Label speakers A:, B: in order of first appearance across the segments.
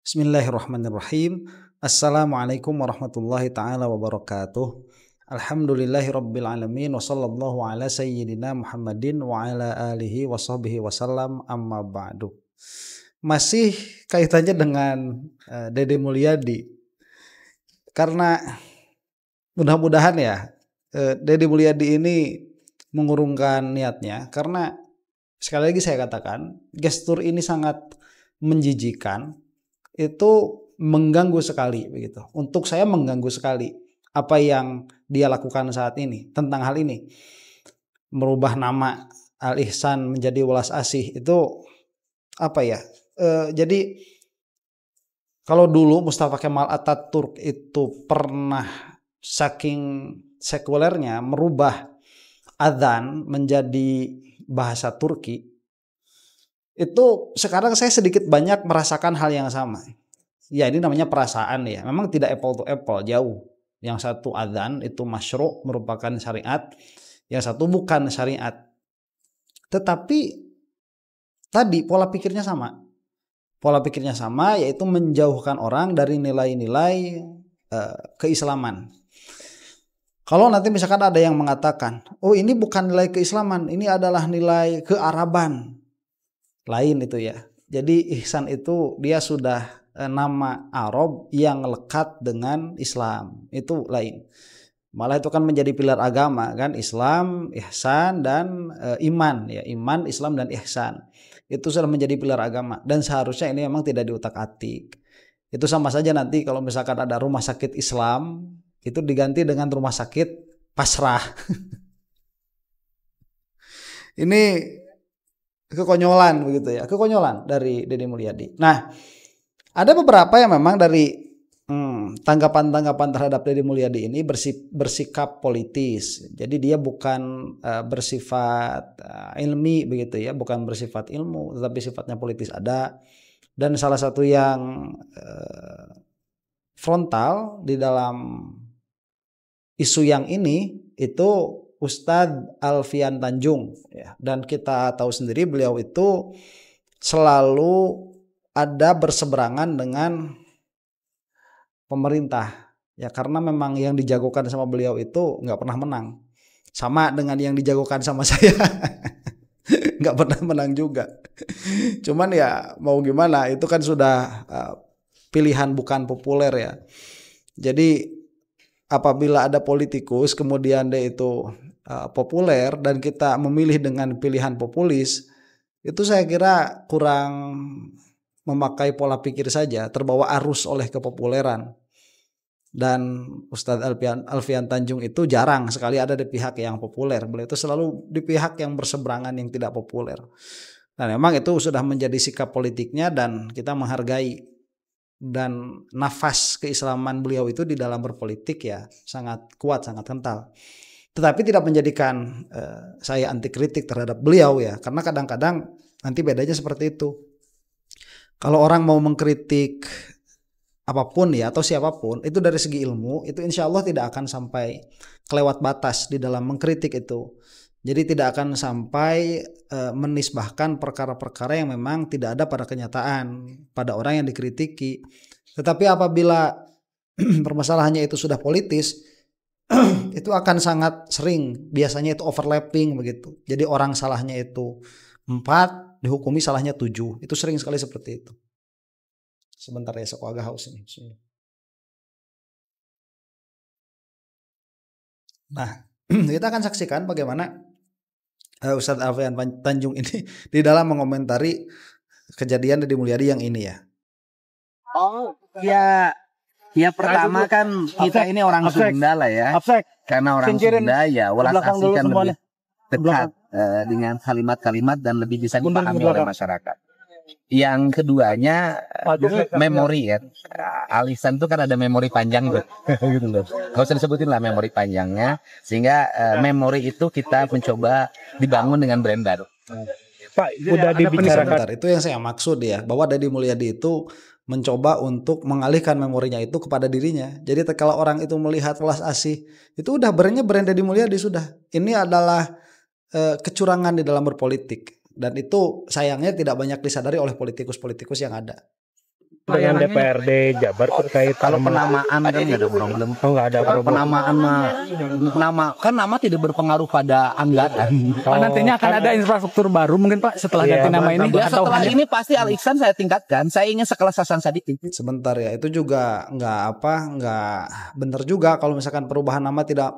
A: Bismillahirrahmanirrahim. Assalamualaikum warahmatullahi taala wabarakatuh. Alhamdulillahirabbil alamin wa sallallahu ala sayyidina Muhammadin wa ala alihi wa sahbihi wasallam, amma ba'du. Masih kaitannya dengan Deddy Mulyadi. Karena mudah-mudahan ya Deddy Mulyadi ini mengurungkan niatnya, karena sekali lagi saya katakan gestur ini sangat menjijikan. Itu mengganggu sekali begitu. Untuk saya mengganggu sekali apa yang dia lakukan saat ini tentang hal ini. Merubah nama Al Ihsan menjadi Welas Asih itu apa ya? Jadi kalau dulu Mustafa Kemal Atatürk itu pernah saking sekulernya merubah adzan menjadi bahasa Turki, itu sekarang saya sedikit banyak merasakan hal yang sama. Ya, ini namanya perasaan ya. Memang tidak apple to apple, jauh. Yang satu adzan itu masyru' merupakan syariat, yang satu bukan syariat. Tetapi tadi pola pikirnya sama. Pola pikirnya sama, yaitu menjauhkan orang dari nilai-nilai keislaman. Kalau nanti misalkan ada yang mengatakan, oh ini bukan nilai keislaman, ini adalah nilai kearaban. Lain itu ya. Jadi ihsan itu dia sudah nama Arab yang lekat dengan Islam, itu lain. Malah itu kan menjadi pilar agama kan, Islam, ihsan dan iman ya, iman, Islam dan ihsan. Itu sudah menjadi pilar agama dan seharusnya ini memang tidak diutak-atik. Itu sama saja nanti kalau misalkan ada rumah sakit Islam itu diganti dengan rumah sakit pasrah. Ini kekonyolan begitu ya, kekonyolan dari Deddy Mulyadi. Nah, ada beberapa yang memang dari tanggapan-tanggapan terhadap Deddy Mulyadi ini bersikap politis. Jadi dia bukan bersifat ilmi begitu ya, bukan bersifat ilmu, tetapi sifatnya politis ada. Dan salah satu yang frontal di dalam isu yang ini itu Ustadz Alfian Tanjung ya. Dan kita tahu sendiri beliau itu selalu ada berseberangan dengan pemerintah ya, karena memang yang dijagokan sama beliau itu nggak pernah menang, sama dengan yang dijagokan sama saya nggak pernah menang juga. Cuman ya mau gimana, itu kan sudah pilihan bukan populer ya. Jadi apabila ada politikus kemudian dia itu populer dan kita memilih dengan pilihan populis, itu saya kira kurang memakai pola pikir saja, terbawa arus oleh kepopuleran. Dan Ustadz Alfian Tanjung itu jarang sekali ada di pihak yang populer, beliau itu selalu di pihak yang berseberangan yang tidak populer. Dan memang itu sudah menjadi sikap politiknya dan kita menghargai. Dan nafas keislaman beliau itu di dalam berpolitik ya sangat kuat, sangat kental. Tetapi tidak menjadikan saya anti kritik terhadap beliau ya, karena kadang-kadang nanti bedanya seperti itu. Kalau orang mau mengkritik apapun ya atau siapapun itu dari segi ilmu, itu insya Allah tidak akan sampai kelewat batas di dalam mengkritik itu. Jadi tidak akan sampai menisbahkan perkara-perkara yang memang tidak ada pada kenyataan pada orang yang dikritiki. Tetapi apabila permasalahannya itu sudah politis, itu akan sangat sering, biasanya itu overlapping begitu. Jadi orang salahnya itu 4, dihukumi salahnya 7. Itu sering sekali seperti itu. Sebentar ya, aku agak haus ini. Nah, kita akan saksikan bagaimana Ustadz Alfian Tanjung ini di dalam mengomentari kejadian Deddy Mulyadi yang ini ya.
B: Oh, ya pertama kan kita ini orang Sunda lah ya. Karena orang Sunda ya Welas Asih kan lebih dekat dengan kalimat-kalimat dan lebih bisa dipahami oleh masyarakat. Yang keduanya memori ya. Al Ihsan itu kan ada memori panjang tuh. Gitu loh. Gak usah disebutin lah memori panjangnya, sehingga memori itu kita mencoba dibangun dengan brand baru.
A: Pak, udah dibicarakan. Itu yang saya maksud ya, bahwa Deddy Mulyadi itu mencoba untuk mengalihkan memorinya itu kepada dirinya. Jadi kalau orang itu melihat Welas Asih, itu udah brand Deddy Mulyadi sudah. Ini adalah kecurangan di dalam berpolitik. Dan itu sayangnya tidak banyak disadari oleh politikus-politikus yang ada.
C: dengan DPRD Jabar terkait
B: kalau penamaan kan nggak ada problem.
C: Oh, nggak ada problem.
B: Penamaan nama tidak berpengaruh pada anggaran.
D: Nantinya akan ada infrastruktur baru mungkin Pak setelah ganti nama ini.
B: Ya, setelah ini pasti Al Ihsan saya tingkatkan. Saya ingin sekelas Hasan Sadikin.
A: Sebentar ya, itu juga nggak benar juga kalau misalkan perubahan nama tidak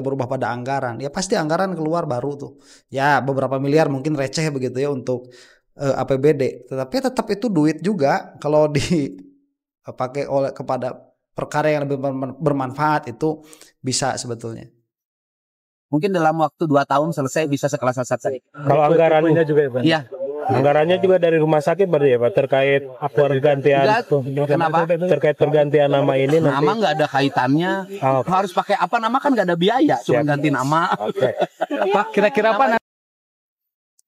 A: berubah pada anggaran. Ya pasti anggaran keluar baru tuh. Ya beberapa miliar mungkin receh begitu ya untuk APBD, tetapi tetap itu duit juga kalau dipakai kepada perkara yang lebih bermanfaat itu bisa sebetulnya.
B: Mungkin dalam waktu 2 tahun selesai bisa sekelas Hasan.
C: Kalau anggarannya juga ya Pak?
B: Iya.
C: Anggarannya juga dari rumah sakit berarti ya Pak terkait pergantian.
B: Kenapa?
C: Terkait pergantian nama ini.
B: Nama nggak ada kaitannya. Harus pakai apa nama kan nggak ada biaya, cuma ganti nama.
D: Pak kira-kira apa?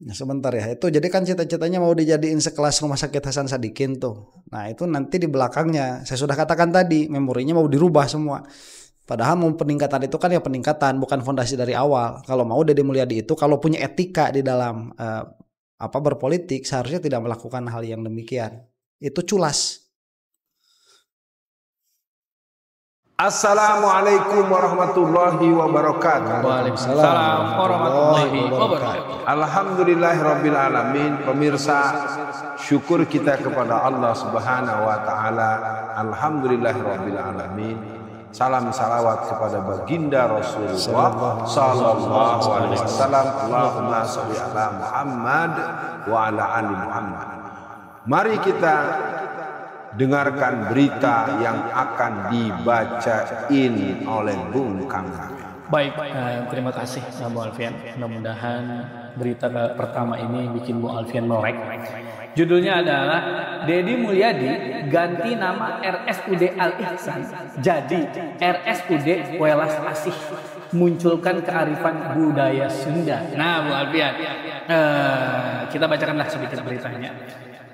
A: Nah, sebentar ya, itu jadi kan cita-citanya mau dijadiin sekelas rumah sakit Hasan Sadikin tuh. Nah itu nanti di belakangnya saya sudah katakan tadi memorinya mau dirubah semua. Padahal mau peningkatan itu kan ya peningkatan bukan fondasi dari awal. Kalau mau Deddy Mulyadi itu kalau punya etika di dalam berpolitik seharusnya tidak melakukan hal yang demikian. Itu culas.
E: Assalamualaikum warahmatullahi wabarakatuh.
D: Waalaikumsalam warahmatullahi wabarakatuh.
E: Alhamdulillahirabbil alamin. Pemirsa, syukur kita kepada Allah Subhanahu wa taala. Alhamdulillahirabbil alamin. Salam salawat kepada baginda Rasulullah sallallahu alaihi wasallam. Allahumma shalli ala Muhammad wa ala ali Muhammad. Mari kita dengarkan berita yang akan dibacain oleh Bung Kang.
D: Baik, terima kasih Bu Alfian. Mudah-mudahan berita pertama ini bikin Bu Alfian melek. Judulnya adalah Deddy Mulyadi ganti nama RSUD Al Ihsan jadi RSUD Welas Asih, munculkan kearifan budaya Sunda. Nah Bu Alfian, kita bacakanlah sedikit beritanya.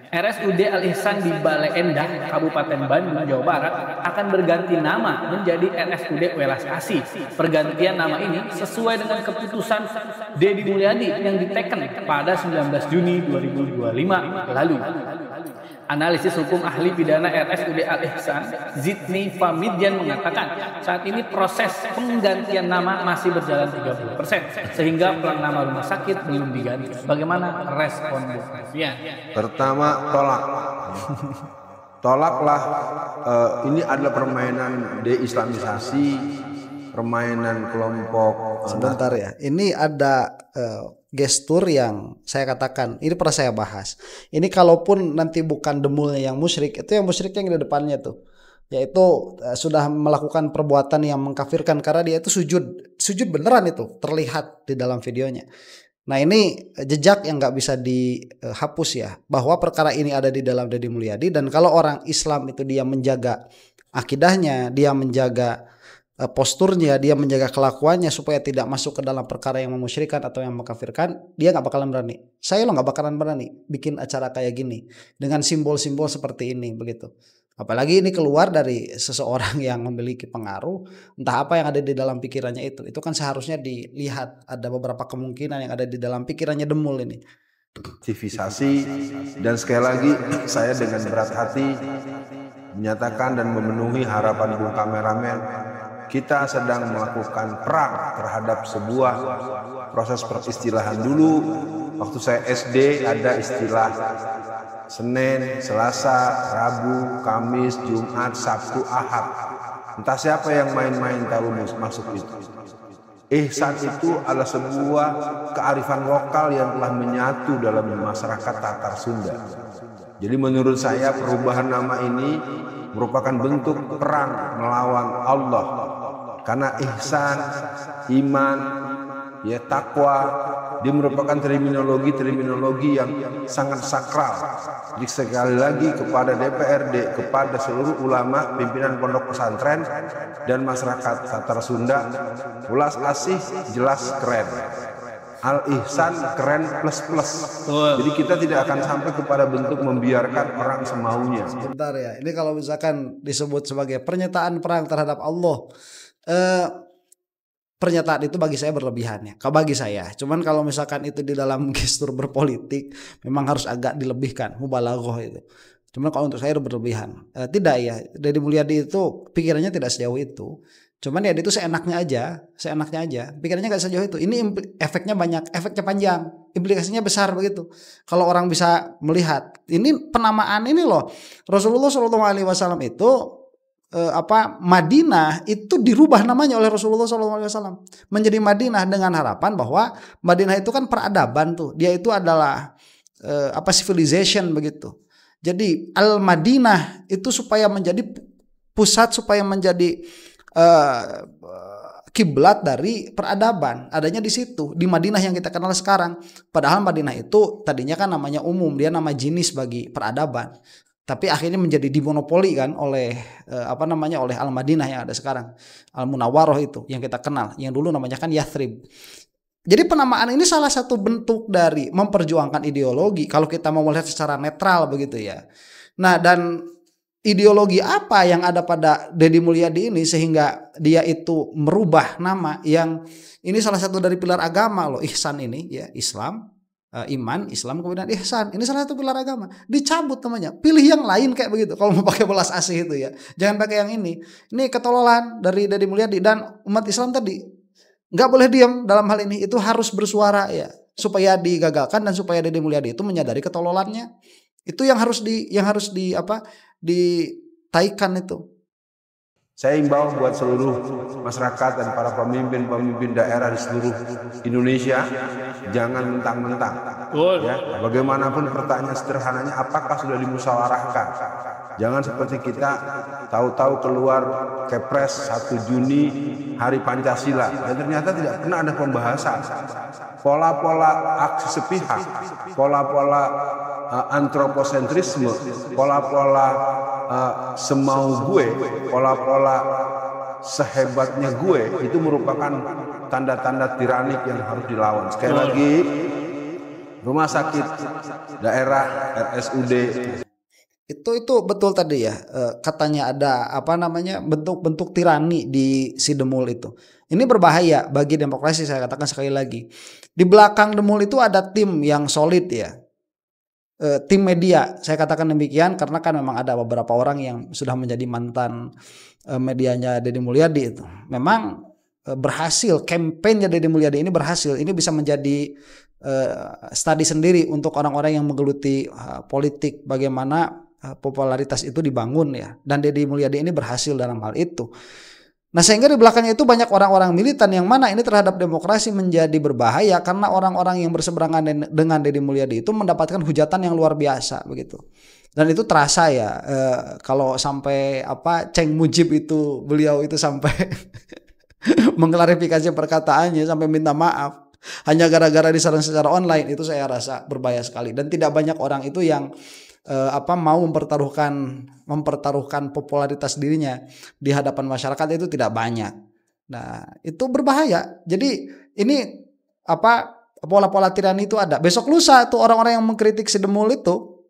D: RSUD Al Ihsan di Bale Endah, Kabupaten Bandung, Jawa Barat akan berganti nama menjadi RSUD Welas Asih. Pergantian nama ini sesuai dengan keputusan Deddy Mulyadi yang diteken pada 19 Juni 2025 lalu. Analisis hukum ahli pidana RSUD Al Ihsan, Zidni Famidian mengatakan saat ini proses penggantian nama masih berjalan 30%, sehingga pelang nama rumah sakit belum diganti. Bagaimana respon Bu Alfian?
E: Pertama, tolaklah. Ini adalah permainan deislamisasi, permainan kelompok.
A: Sebentar ya, ini ada gestur yang saya katakan, ini pernah saya bahas. Ini kalaupun nanti bukan demulnya yang musyrik, itu yang musyriknya yang di depannya tuh, yaitu sudah melakukan perbuatan yang mengkafirkan karena dia itu sujud beneran, itu terlihat di dalam videonya. Nah ini jejak yang nggak bisa dihapus ya, bahwa perkara ini ada di dalam Deddy Mulyadi, dan kalau orang Islam itu dia menjaga akidahnya, dia menjaga posturnya, dia menjaga kelakuannya supaya tidak masuk ke dalam perkara yang memusyrikan atau yang mengkafirkan, dia nggak bakalan berani. Saya nggak bakalan berani bikin acara kayak gini dengan simbol-simbol seperti ini begitu. Apalagi ini keluar dari seseorang yang memiliki pengaruh, entah apa yang ada di dalam pikirannya itu kan seharusnya dilihat. Ada beberapa kemungkinan yang ada di dalam pikirannya demul ini.
E: Aktivisasi, dan sekali lagi saya dengan berat hati menyatakan dan memenuhi harapan Bung Kameramen. Kita sedang melakukan perang terhadap sebuah proses peristilahan. Dulu waktu saya SD ada istilah Senin, Selasa, Rabu, Kamis, Jumat, Sabtu, Ahad. Entah siapa yang main-main tahu masuk itu. Ihsan itu adalah sebuah kearifan lokal yang telah menyatu dalam masyarakat Tatar Sunda. Jadi menurut saya perubahan nama ini merupakan bentuk perang melawan Allah. Karena ihsan, iman, ya takwa, dia merupakan terminologi yang sangat sakral. Jadi sekali lagi kepada DPRD, kepada seluruh ulama, pimpinan pondok pesantren dan masyarakat Tatar Sunda, Welas Asih jelas keren. Al Ihsan keren plus. Jadi kita tidak akan sampai kepada bentuk membiarkan orang semaunya.
A: Sebentar ya, ini kalau misalkan disebut sebagai pernyataan perang terhadap Allah, pernyataan itu bagi saya berlebihan ya. Kalau bagi saya, cuman kalau misalkan itu di dalam gestur berpolitik, memang harus agak dilebihkan, mubalaghah itu. Cuman kalau untuk saya berlebihan. Tidak ya, Deddy Mulyadi itu pikirannya tidak sejauh itu. Cuman ya itu seenaknya aja. Pikirannya nggak sejauh itu. Ini efeknya banyak, efeknya panjang, implikasinya besar begitu. Kalau orang bisa melihat, ini penamaan ini loh. Rasulullah SAW itu Madinah itu dirubah namanya oleh Rasulullah SAW menjadi Madinah dengan harapan bahwa Madinah itu kan peradaban tuh. Dia itu adalah civilization begitu. Jadi Al-Madinah itu supaya menjadi pusat, supaya menjadi kiblat dari peradaban, adanya di situ, di Madinah yang kita kenal sekarang. Padahal Madinah itu tadinya kan namanya umum, dia nama jenis bagi peradaban. Tapi akhirnya menjadi dimonopoli kan oleh oleh Al-Madinah yang ada sekarang, Al-Munawwaroh itu yang kita kenal, yang dulu namanya kan Yathrib. Jadi penamaan ini salah satu bentuk dari memperjuangkan ideologi kalau kita mau melihat secara netral begitu ya. Nah, dan ideologi apa yang ada pada Deddy Mulyadi ini sehingga dia itu merubah nama yang ini salah satu dari pilar agama loh, ihsan ini ya, Islam, iman, Islam kemudian ihsan. Ini salah satu pilar agama. Dicabut namanya. Pilih yang lain kayak begitu kalau mau pakai belas asih itu ya. Jangan pakai yang ini. Ini ketololan dari Deddy Mulyadi dan umat Islam tadi nggak boleh diam dalam hal ini, itu harus bersuara ya supaya digagalkan dan supaya Deddy Mulyadi itu menyadari ketololannya. Itu yang harus ditaikan itu.
E: Saya imbau buat seluruh masyarakat dan para pemimpin daerah di seluruh Indonesia, jangan mentang-mentang. Ya, bagaimanapun pertanyaan sederhananya, apakah sudah dimusyawarahkan? Jangan seperti kita tahu-tahu keluar Kepres 1 Juni Hari Pancasila, dan ternyata tidak pernah ada pembahasan. Pola-pola aksi sepihak, pola-pola antroposentrisme, pola-pola semau gue, pola-pola sehebatnya gue, itu merupakan tanda-tanda tiranik yang harus dilawan. Sekali lagi, rumah sakit daerah, RSUD
A: itu betul tadi ya, katanya ada bentuk-bentuk tirani di si Demul itu. Ini berbahaya bagi demokrasi, saya katakan sekali lagi. Di belakang Demul itu ada tim yang solid ya. Tim media, saya katakan demikian karena kan memang ada beberapa orang yang sudah menjadi mantan medianya Deddy Mulyadi itu. Memang berhasil, kampanye Deddy Mulyadi ini berhasil. Ini bisa menjadi studi sendiri untuk orang-orang yang menggeluti politik, bagaimana popularitas itu dibangun ya. Dan Deddy Mulyadi ini berhasil dalam hal itu. Nah, sehingga di belakangnya itu banyak orang-orang militan yang mana ini terhadap demokrasi menjadi berbahaya karena orang-orang yang berseberangan dengan Deddy Mulyadi itu mendapatkan hujatan yang luar biasa begitu. Dan itu terasa ya, kalau sampai Cheng Mujib itu, beliau itu sampai mengklarifikasi perkataannya, sampai minta maaf hanya gara-gara diserang secara online, itu saya rasa berbahaya sekali. Dan tidak banyak orang itu yang mau mempertaruhkan popularitas dirinya di hadapan masyarakat, itu tidak banyak. Nah, itu berbahaya. Jadi ini pola-pola tirani itu ada. Besok lusa tuh orang-orang yang mengkritik si Demul itu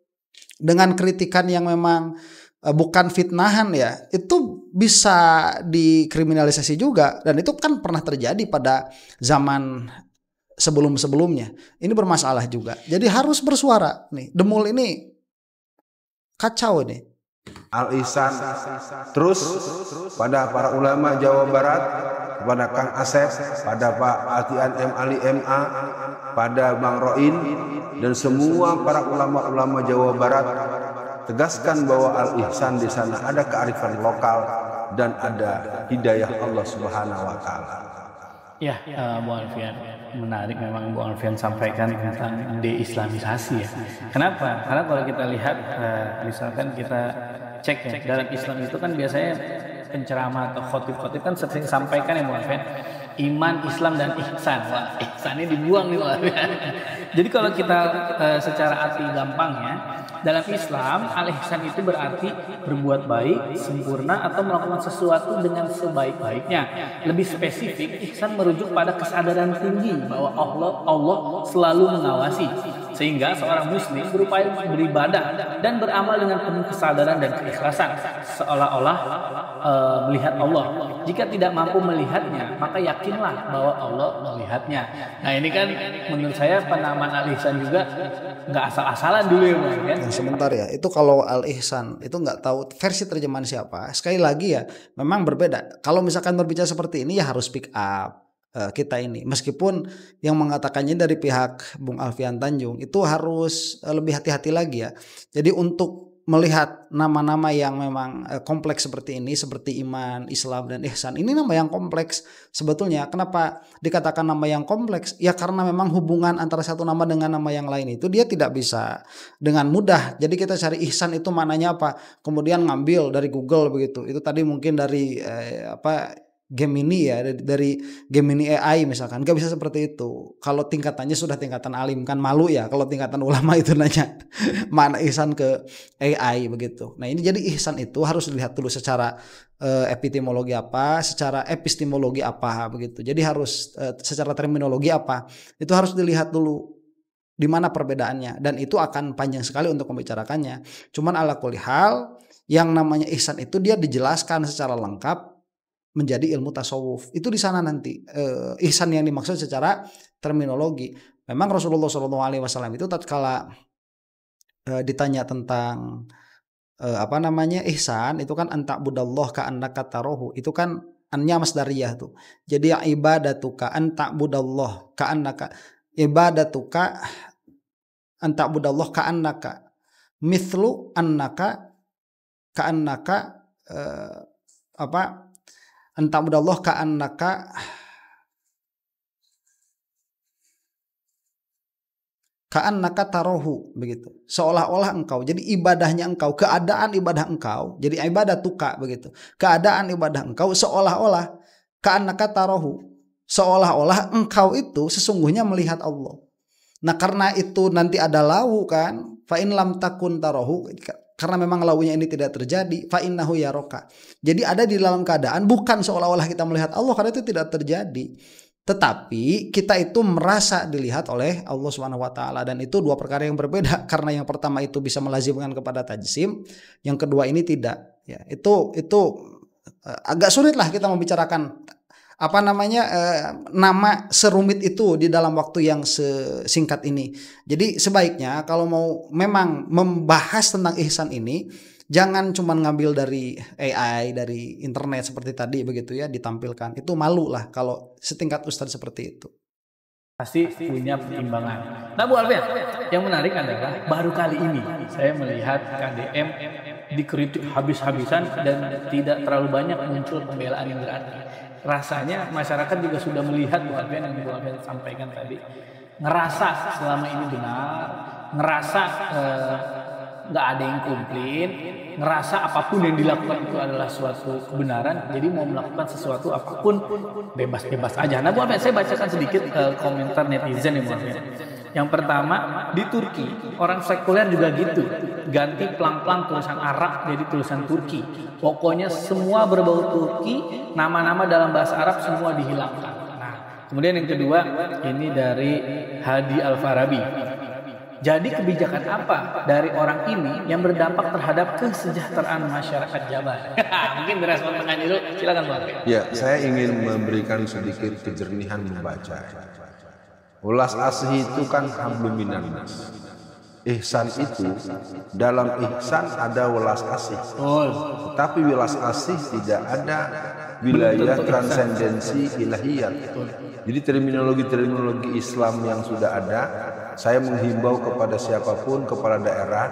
A: dengan kritikan yang memang bukan fitnahan ya, itu bisa dikriminalisasi juga, dan itu kan pernah terjadi pada zaman sebelum-sebelumnya. Ini bermasalah juga. Jadi harus bersuara nih. Demul ini kacau ini.
E: Al-Ihsan terus pada para ulama Jawa Barat, kepada Kang Asep, pada Pak Atian M. Ali MA, pada Bang Roin, dan semua para ulama-ulama Jawa Barat, tegaskan bahwa Al-Ihsan di sana ada kearifan lokal dan ada hidayah Allah Subhanahu wa taala.
D: Ya, Bu Alfian, menarik memang Bu Alfian sampaikan tentang deislamisasi ya. Kenapa? Karena kalau kita lihat, misalkan kita cek ya, dalam Islam itu kan biasanya penceramah atau khotib-khotib kan sering sampaikan ya Bu Alfian, iman, Islam, dan ihsan. Wah, ihsannya dibuang nih Bu Alfian. Jadi kalau kita secara arti gampangnya, dalam Islam, al-ihsan itu berarti berbuat baik, sempurna, atau melakukan sesuatu dengan sebaik-baiknya. Lebih spesifik, ihsan merujuk pada kesadaran tinggi bahwa Allah selalu mengawasi. Sehingga seorang muslim berupaya beribadah dan beramal dengan penuh kesadaran dan keikhlasan, seolah-olah melihat Allah. Jika tidak mampu melihatnya, maka yakinlah bahwa Allah melihatnya. Nah ini kan menurut saya penamaan al-ihsan juga nggak asal-asalan dulu ya Bang ya.
A: Yang sebentar ya, itu kalau al-ihsan itu nggak tahu versi terjemahan siapa. Sekali lagi ya, memang berbeda. Kalau misalkan berbicara seperti ini ya harus pick up kita ini. Meskipun yang mengatakannya dari pihak Bung Alfian Tanjung itu harus lebih hati-hati lagi ya. Jadi untuk melihat nama-nama yang memang kompleks seperti ini, seperti iman, Islam, dan ihsan, ini nama yang kompleks sebetulnya. Kenapa dikatakan nama yang kompleks? Ya karena memang hubungan antara satu nama dengan nama yang lain itu dia tidak bisa dengan mudah. Jadi kita cari ihsan itu maknanya apa, kemudian ngambil dari Google begitu. Itu tadi mungkin dari Gemini ya, dari Gemini AI misalkan, nggak bisa seperti itu. Kalau tingkatannya sudah tingkatan alim kan malu ya kalau tingkatan ulama itu nanya mana ihsan ke AI begitu. Nah ini jadi ihsan itu harus dilihat dulu secara epistemologi apa, secara epistemologi apa begitu. Jadi harus secara terminologi apa, itu harus dilihat dulu di mana perbedaannya, dan itu akan panjang sekali untuk membicarakannya. Cuman ala kulli hal yang namanya ihsan itu dia dijelaskan secara lengkap menjadi ilmu tasawuf. Itu di sana nanti ihsan yang dimaksud secara terminologi. Memang Rasulullah SAW itu tatkala ditanya tentang ihsan, itu kan anta'budallah ka'annaka tarahu. Itu kan annya masdariyah tuh. Jadi ibadatuka anta'budallah ka'annaka, ibadatuka anta'budallah ka'annaka mithlu annaka ka'annaka anta'budallah ka'annaka tarahu begitu. Seolah-olah engkau. Jadi ibadahnya engkau, keadaan ibadah engkau. Jadi ibadah tuka begitu. Keadaan ibadah engkau seolah-olah ka'annaka tarahu. Seolah-olah engkau itu sesungguhnya melihat Allah. Nah karena itu nanti ada lawu kan, fa in lam takun tarahu, karena memang lawunya ini tidak terjadi, fa innahu yaraka. Jadi ada di dalam keadaan bukan seolah-olah kita melihat Allah, karena itu tidak terjadi. Tetapi kita itu merasa dilihat oleh Allah Subhanahu wa taala, dan itu dua perkara yang berbeda, karena yang pertama itu bisa melazimkan kepada tajsim, yang kedua ini tidak. Ya, itu agak sulit lah kita membicarakan nama serumit itu di dalam waktu yang sesingkat ini. Jadi sebaiknya kalau mau memang membahas tentang ihsan ini, jangan cuma ngambil dari AI, dari internet seperti tadi begitu ya, ditampilkan. Itu malu lah kalau setingkat ustadz seperti itu.
D: Pasti punya pertimbangan. Nah Bu Alfian, yang menarik adalah baru kali ini saya melihat KDM dikritik habis-habisan dan tidak terlalu banyak muncul pembelaan yang berarti. Rasanya masyarakat juga sudah melihat Bu Alfian yang Bu Alfian sampaikan tadi, ngerasa selama ini benar, ngerasa nggak ada yang komplain, ngerasa apapun yang dilakukan itu adalah suatu kebenaran, jadi mau melakukan sesuatu apapun bebas-bebas aja. Nah Bu Alfian, saya bacakan sedikit komentar netizen yang Bu Alfian. Yang pertama, di Turki orang sekuler juga gitu, ganti pelang-pelang tulisan Arab jadi tulisan Turki. Pokoknya semua berbau Turki, nama-nama dalam bahasa Arab semua dihilangkan. Nah, kemudian yang kedua, ini dari Hadi Al-Farabi. Jadi kebijakan apa dari orang ini yang berdampak terhadap kesejahteraan masyarakat Jabar? Mungkin direspon tengah dulu, silakan Pak.
E: Ya, saya ingin memberikan sedikit kejernihan membaca. Ulas asih itu kan hablum minan nas. Ihsan itu, dalam ihsan ada welas asih. Tapi welas asih tidak ada wilayah transendensi ilahiyat. Jadi terminologi Islam yang sudah ada, saya menghimbau kepada siapapun, kepala daerah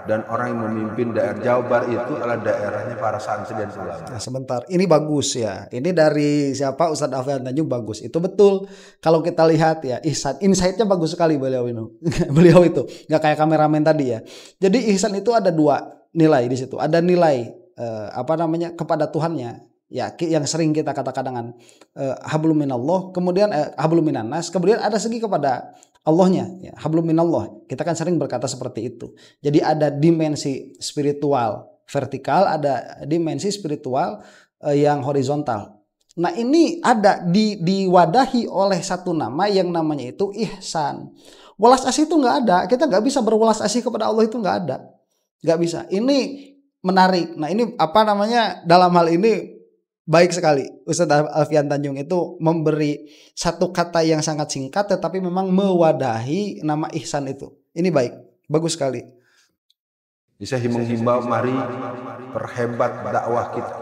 E: dan orang yang memimpin daerah Jawa Barat itu adalah daerahnya para santri dan ulama.
A: Nah, sebentar, ini bagus ya. Ini dari siapa? Ustadz Alfian Tanjung, bagus. Itu betul. Kalau kita lihat ya, ihsan, insight-nya bagus sekali beliau itu. Nggak kayak kameramen tadi ya. Jadi ihsan itu ada dua nilai di situ. Ada nilai kepada Tuhannya. Ya, yang sering kita katakan dengan hablum minallah, kemudian hablum minannas, kemudian ada segi kepada Allahnya, ya, hablum minallah. Kita kan sering berkata seperti itu. Jadi ada dimensi spiritual vertikal, ada dimensi spiritual yang horizontal. Nah, ini ada diwadahi oleh satu nama yang namanya itu ihsan. Welas asih itu nggak ada. Kita nggak bisa berwelas asih kepada Allah, itu nggak ada, nggak bisa. Ini menarik. Nah ini apa namanya, dalam hal ini baik sekali Ustadz Alfian Tanjung itu memberi satu kata yang sangat singkat tetapi memang mewadahi nama ihsan itu. Ini baik, bagus sekali.
E: Saya menghimbau, mari perhebat dakwah kita,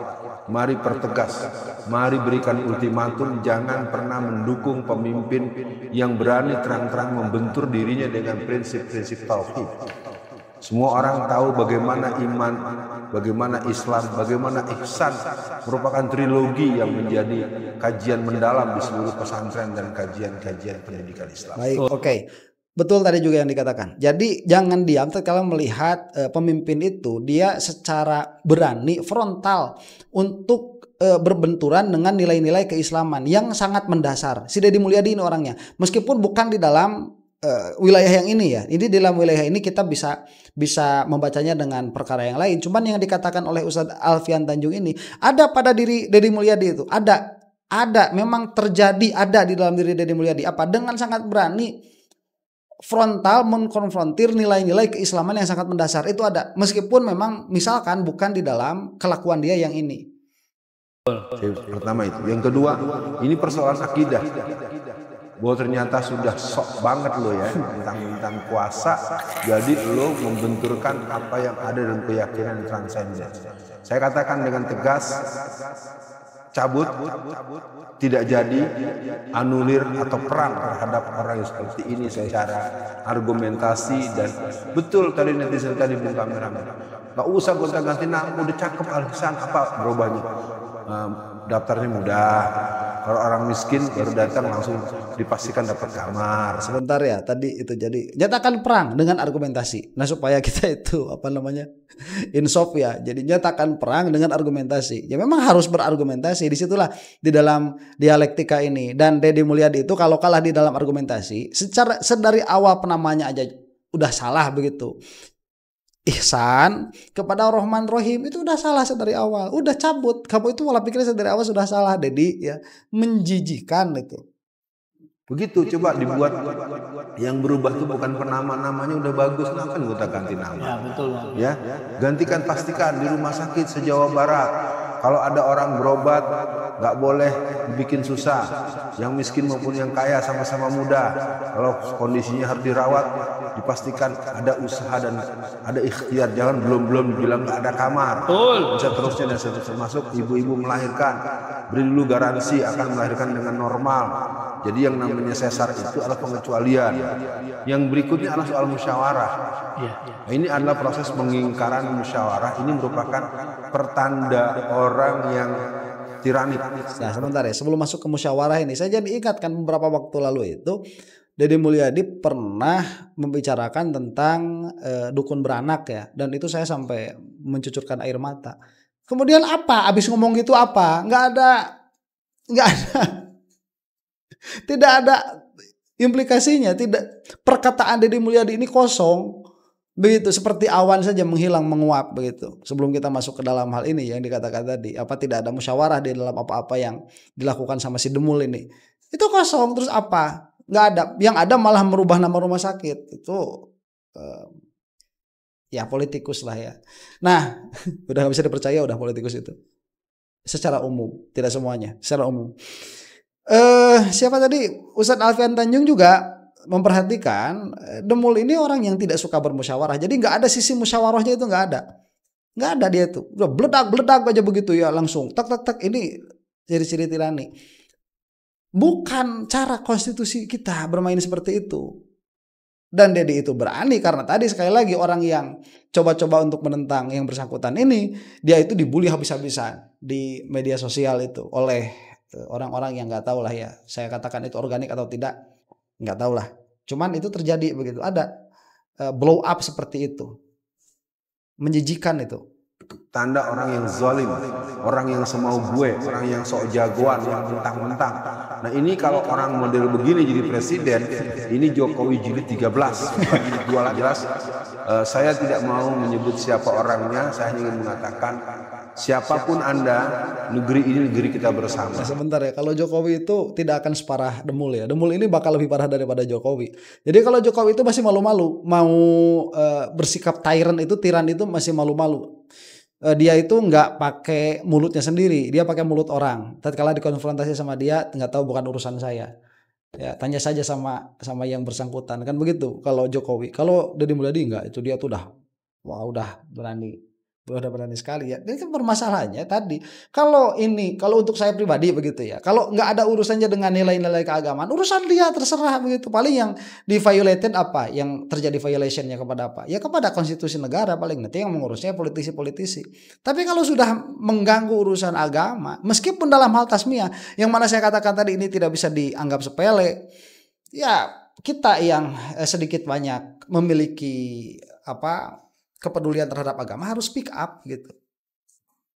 E: mari pertegas, mari berikan ultimatum, jangan pernah mendukung pemimpin yang berani terang-terang membentur dirinya dengan prinsip-prinsip tauhid. Semua orang tahu bagaimana iman, bagaimana Islam, bagaimana ihsan merupakan trilogi yang menjadi kajian mendalam di seluruh pesantren dan kajian-kajian pendidikan Islam.
A: Baik, oke. Betul tadi juga yang dikatakan. Jadi jangan diam kalau melihat pemimpin itu dia secara berani frontal untuk berbenturan dengan nilai-nilai keislaman yang sangat mendasar. Si Deddy Mulyadi ini orangnya, meskipun bukan di dalam wilayah yang ini ya. Ini di dalam wilayah ini kita bisa membacanya dengan perkara yang lain. Cuman yang dikatakan oleh Ustadz Alfian Tanjung ini ada pada diri Deddy Mulyadi itu. Ada memang terjadi, ada di dalam diri Deddy Mulyadi. Apa? Dengan sangat berani frontal mengkonfrontir nilai-nilai keislaman yang sangat mendasar, itu ada, meskipun memang misalkan bukan di dalam kelakuan dia yang ini.
E: Pertama itu. Yang kedua, ini persoalan akidah. Bahwa ternyata sudah sok banget lo ya tentang puasa, jadi lo membenturkan apa yang ada dalam keyakinan transenden. Saya katakan dengan tegas, cabut, tidak jadi, anulir atau perang terhadap orang yang seperti ini secara argumentasi. Dan betul tadi netizen tadi buka kameramen, nggak usah gonta-ganti nama, udah cakep Al-Ihsan, apa berubahnya? Daftarnya mudah. Kalau orang miskin baru datang langsung dipastikan dapat kamar.
A: Sebentar ya, tadi itu jadi nyatakan perang dengan argumentasi. Nah supaya kita itu apa namanya insaf ya. Jadi nyatakan perang dengan argumentasi. Ya memang harus berargumentasi. Disitulah di dalam dialektika ini. Dan Deddy Mulyadi itu kalau kalah di dalam argumentasi, secara sedari awal penamanya aja udah salah begitu. Ihsan kepada Rahman Rahim itu udah salah dari awal, udah cabut. Kamu itu malah pikirnya dari awal sudah salah, Dedi ya, menjijikan itu.
E: Begitu, coba dibuat yang berubah itu bukan penama-namanya udah bagus, kenapa kita ganti nama?
D: Ya betul.
E: Ya, gantikan, pastikan di rumah sakit se-Jawa Barat kalau ada orang berobat nggak boleh bikin susah, yang miskin maupun yang kaya sama-sama mudah. Kalau kondisinya harus dirawat, dipastikan ada usaha dan ada ikhtiar, jangan belum dibilang nggak ada kamar. Bisa terusnya dan seterusnya. Termasuk ibu-ibu melahirkan, beri dulu garansi akan melahirkan dengan normal. Jadi yang namanya sesar itu adalah pengecualian. Yang berikutnya adalah soal musyawarah. Nah, ini adalah proses pengingkaran musyawarah. Ini merupakan pertanda orang yang tiranik.
A: Nah sebentar ya, sebelum masuk ke musyawarah ini, saya jadi ingatkan beberapa waktu lalu itu Deddy Mulyadi pernah membicarakan tentang dukun beranak ya, dan itu saya sampai mencucurkan air mata. Kemudian apa? Abis ngomong gitu apa? Nggak ada, tidak ada implikasinya. Tidak, perkataan Deddy Mulyadi ini kosong. Begitu, seperti awan saja menghilang, menguap begitu. Sebelum kita masuk ke dalam hal ini yang dikatakan tadi, apa tidak ada musyawarah di dalam apa-apa yang dilakukan sama si Demul ini. Itu kosong, terus apa? Nggak ada. Yang ada malah merubah nama rumah sakit. Itu ya politikus lah ya. Nah, udah nggak bisa dipercaya, udah politikus itu. Secara umum, tidak semuanya, secara umum. Siapa tadi? Ustadz Alfian Tanjung juga memperhatikan Demul ini orang yang tidak suka bermusyawarah. Jadi nggak ada sisi musyawarahnya, itu nggak ada dia tuh. Udah beledak aja begitu ya, langsung tak. Ini ciri-ciri tirani. Bukan cara konstitusi kita bermain seperti itu. Dan Deddy itu berani karena tadi sekali lagi orang yang coba-coba untuk menentang yang bersangkutan ini, dia itu dibully habis-habisan di media sosial itu oleh orang-orang yang nggak tahu lah ya. Saya katakan itu organik atau tidak, nggak tahu lah. Cuman itu terjadi begitu. Ada blow up seperti itu, menjijikan itu.
E: tanda orang yang zalim, orang yang semau gue, orang yang sok jagoan, yang mentang-mentang. Nah ini kalau orang model begini jadi presiden, ini Jokowi jilid 13, bukan jilid 2 jelas. Saya tidak mau menyebut siapa orangnya, saya ingin mengatakan siapapun Anda, negeri ini negeri kita bersama.
A: Nah, sebentar ya, kalau Jokowi itu tidak akan separah Demul ya. Demul ini bakal lebih parah daripada Jokowi. Jadi kalau Jokowi itu masih malu-malu, mau bersikap tiran itu masih malu-malu. Dia itu nggak pakai mulutnya sendiri, dia pakai mulut orang. Tatkala dikonfrontasi sama dia, nggak tahu, bukan urusan saya. Ya, tanya saja sama yang bersangkutan, kan begitu. Kalau Jokowi, kalau Deddy Mulyadi nggak, itu dia tuh udah berani sekali ya. Ini kan permasalahannya tadi. Kalau untuk saya pribadi begitu ya. Kalau nggak ada urusannya dengan nilai-nilai keagamaan, urusan dia terserah begitu. Paling yang di-violated apa? Yang terjadi violationnya kepada apa? Ya kepada konstitusi negara paling. Nanti yang mengurusnya politisi-politisi. Tapi kalau sudah mengganggu urusan agama, meskipun dalam hal tasmiyah, yang mana saya katakan tadi ini tidak bisa dianggap sepele. Ya kita yang sedikit banyak memiliki kepedulian terhadap agama harus speak up gitu.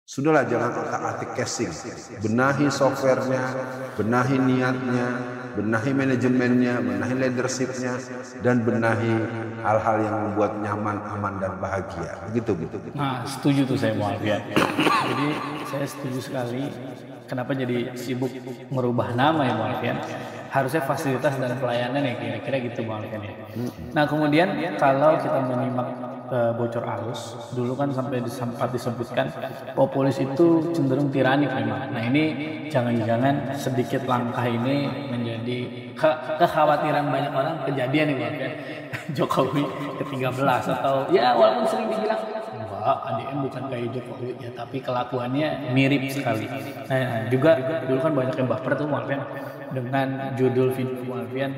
E: Sudahlah, jangan otak-atik casing. Benahi softwarenya, benahi niatnya, benahi manajemennya, benahi leadershipnya, dan benahi hal-hal yang membuat nyaman, aman, dan bahagia. Begitu.
D: Nah, setuju tuh saya mau Alfian. Jadi saya setuju sekali. Kenapa jadi sibuk merubah nama ya Bang Alfian? Harusnya fasilitas dan pelayanan ya kira-kira gitu Bang Alfian ya. Nah kemudian kalau kita menyimak bocor arus, dulu kan sempat disebutkan populis itu cenderung tiranik memang. Nah ini jangan-jangan sedikit langkah ini menjadi kekhawatiran banyak orang kejadian nih Bang Alfian. Jokowi ke-13 atau ya walaupun sering dibilang ADM bukan kayak Jokowi ya, tapi kelakuannya mirip sekali. Nah juga dulu kan banyak yang baper tuh Alfian dengan judul video Alfian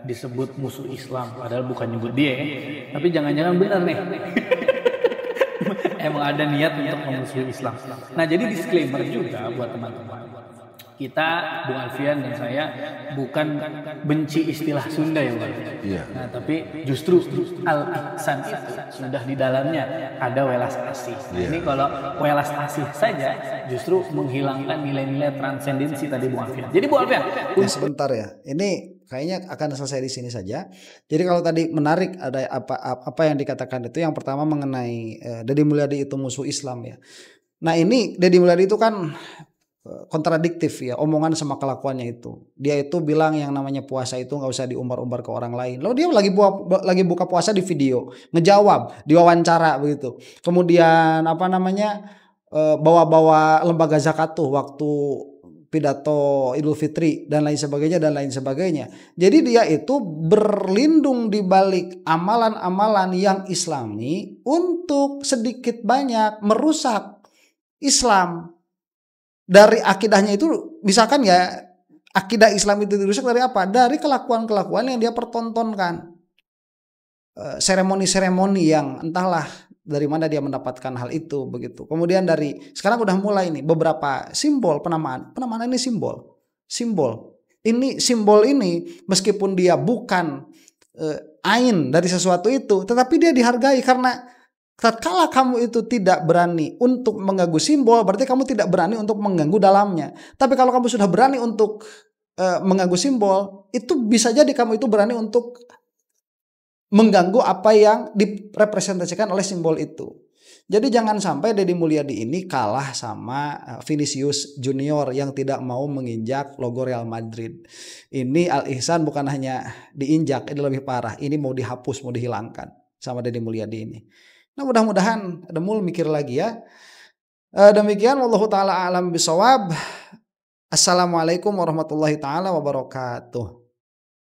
D: disebut musuh Islam, padahal bukan nyebut dia ya. Tapi jangan-jangan benar nih. Emang ada niat untuk memusuhi Islam. Nah jadi disclaimer juga buat teman-teman. Kita, Bung Alfian dan saya bukan benci istilah Sunda ya Bang.
E: Iya.
D: Nah, tapi justru al-ihsan itu sudah di dalamnya ada welas asih. Nah, ini kalau welas asih saja justru menghilangkan nilai-nilai transendensi tadi Bung Alfian. Jadi Bung Alfian,
A: sebentar ya. Ini kayaknya akan selesai di sini saja. Jadi kalau tadi menarik ada apa yang dikatakan itu, yang pertama mengenai Deddy Mulyadi itu musuh Islam ya. Nah, ini Deddy Mulyadi itu kan kontradiktif ya omongan sama kelakuannya itu. Dia itu bilang yang namanya puasa itu nggak usah diumbar-umbar ke orang lain. Lalu dia lagi buka puasa di video, ngejawab, diwawancara begitu. Kemudian bawa-bawa lembaga zakat tuh waktu pidato Idul Fitri dan lain sebagainya. Jadi dia itu berlindung di balik amalan-amalan yang Islami untuk sedikit banyak merusak Islam. Dari akidahnya itu, misalkan ya akidah Islam itu dirusak dari apa? Dari kelakuan-kelakuan yang dia pertontonkan. Seremoni-seremoni yang entahlah dari mana dia mendapatkan hal itu begitu. Kemudian sekarang udah mulai nih beberapa simbol penamaan ini simbol. Ini simbol ini meskipun dia bukan ain dari sesuatu itu, tetapi dia dihargai karena tatkala kamu itu tidak berani untuk mengganggu simbol, berarti kamu tidak berani untuk mengganggu dalamnya. Tapi kalau kamu sudah berani untuk mengganggu simbol, itu bisa jadi kamu itu berani untuk mengganggu apa yang direpresentasikan oleh simbol itu. Jadi jangan sampai Deddy Mulyadi ini kalah sama Vinicius Junior yang tidak mau menginjak logo Real Madrid. Ini Al-Ihsan bukan hanya diinjak, ini lebih parah. Ini mau dihapus, mau dihilangkan sama Deddy Mulyadi ini. Nah mudah-mudahan Demul mikir lagi ya. Demikian wallahu taala alam bisawab. Assalamualaikum warahmatullahi taala wabarakatuh.